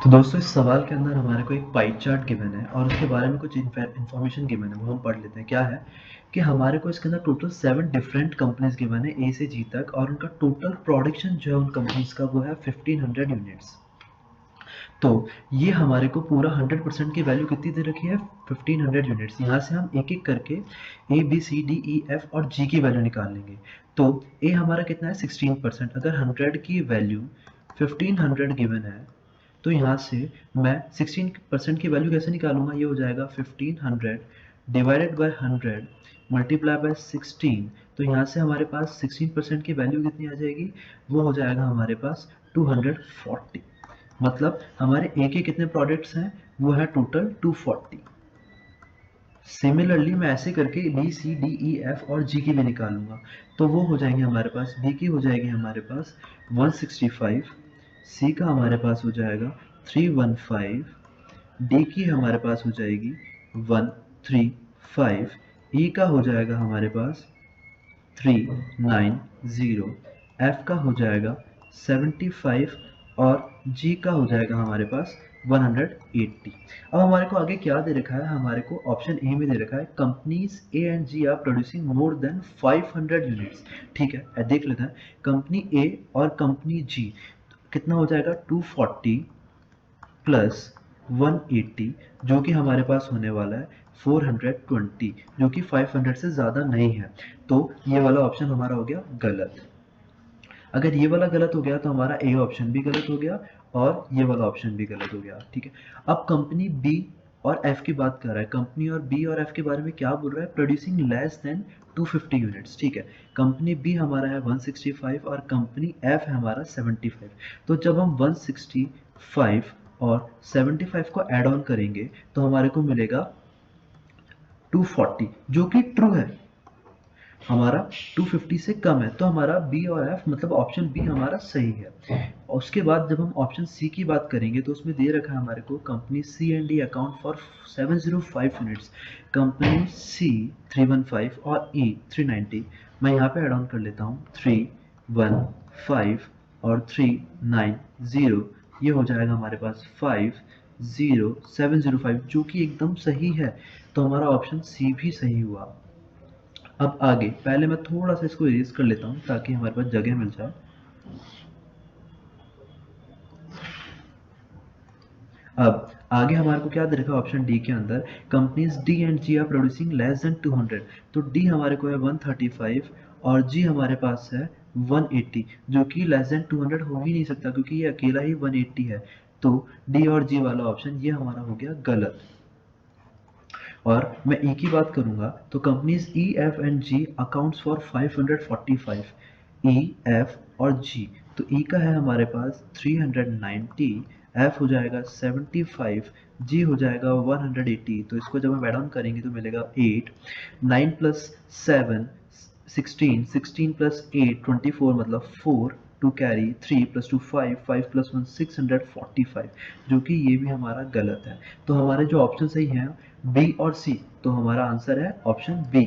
तो दोस्तों इस सवाल के अंदर हमारे को एक पाई चार्ट गिवन है और उसके बारे में कुछ इन्फॉर्मेशन गिवन है, वो हम पढ़ लेते हैं। क्या है कि हमारे को इसके अंदर टोटल 7 डिफरेंट कंपनीज गिवन है ए से जी तक, और उनका टोटल प्रोडक्शन जो है उन कंपनीज का वो है 1500 यूनिट्स। तो ये हमारे को पूरा 100% की वैल्यू कितनी दे रखी है, 1500 यूनिट्स। यहाँ से हम एक एक करके A B C D E F और जी की वैल्यू निकाल लेंगे। तो ए हमारा कितना है 16%। अगर 100 की वैल्यू 1500 गिवन है तो यहाँ से मैं 16% की वैल्यू कैसे निकालूंगा, ये हो जाएगा 1500 डिवाइडेड बाय 100 मल्टीप्लाई बाय 16। तो यहाँ से हमारे पास 16% की वैल्यू कितनी आ जाएगी, वो हो जाएगा हमारे पास 240। मतलब हमारे ए के कितने प्रोडक्ट्स हैं, वो है टोटल 240। सिमिलरली मैं ऐसे करके B C D E F और जी की भी निकालूंगा। तो वो हो जाएंगे हमारे पास, बी की हो जाएगी हमारे पास 165, सी का हमारे पास हो जाएगा 315, डी की हमारे पास हो जाएगी 135, ई का हो जाएगा हमारे पास 390, एफ का हो जाएगा 75 और जी का हो जाएगा हमारे पास 180। अब हमारे को आगे क्या दे रखा है, हमारे को ऑप्शन ए में दे रखा है companies A and G are producing more than 500 units. ठीक है, देख लेते हैं। कंपनी ए और कंपनी जी कितना हो जाएगा, 240 प्लस 180 जो कि हमारे पास होने वाला है 420, जो कि 500 से ज़्यादा नहीं है। तो ये वाला ऑप्शन हमारा हो गया गलत। अगर ये वाला गलत हो गया तो हमारा ए ऑप्शन भी गलत हो गया और ये वाला ऑप्शन भी गलत हो गया। ठीक है, अब कंपनी बी और एफ की बात कर रहा है। कंपनी और बी और एफ के बारे में क्या बोल रहा है, प्रोड्यूसिंग लेस देन 250 यूनिट्स। ठीक है, कंपनी बी हमारा है 165 और कंपनी एफ है हमारा 75। तो जब हम 165 और 75 को ऐड ऑन करेंगे तो हमारे को मिलेगा 240, जो कि ट्रू है। हमारा 250 से कम है, तो हमारा बी और एफ मतलब ऑप्शन बी हमारा सही है। और उसके बाद जब हम ऑप्शन सी की बात करेंगे तो उसमें दे रखा है हमारे को company C and D account for 705 units. Company C 315 और ई 390। मैं यहाँ पे ऐड ऑन कर लेता हूँ 315 और 390, ये हो जाएगा हमारे पास 50705, जो कि एकदम सही है। तो हमारा ऑप्शन सी भी सही हुआ। अब आगे पहले मैं थोड़ा सा इसको इरेज कर लेता हूँ ताकि हमारे पास जगह मिल जाए। अब आगे हमारे को क्या दे रखा है ऑप्शन डी के अंदर, companies D and G are producing less than 200। तो डी हमारे को है 135 और जी हमारे पास है 180, जो कि लेस देन 200 हो ही नहीं सकता क्योंकि ये अकेला ही 180 है। तो डी और जी वाला ऑप्शन ये हमारा हो गया गलत। और मैं ई की बात करूंगा तो companies E F and G accounts for 545, E F और जी। तो ई का है हमारे पास 390, एफ हो जाएगा 75, जी हो जाएगा 180। तो इसको जब हम एड ऑन करेंगे तो मिलेगा 8, 9 प्लस 7 16, 16 प्लस 8 24, मतलब 4 टू कैरी, 3 प्लस 2 5, 5 प्लस 1 645, जो कि ये भी हमारा गलत है। तो हमारे जो ऑप्शन सही हैं बी और सी, तो हमारा आंसर है ऑप्शन बी।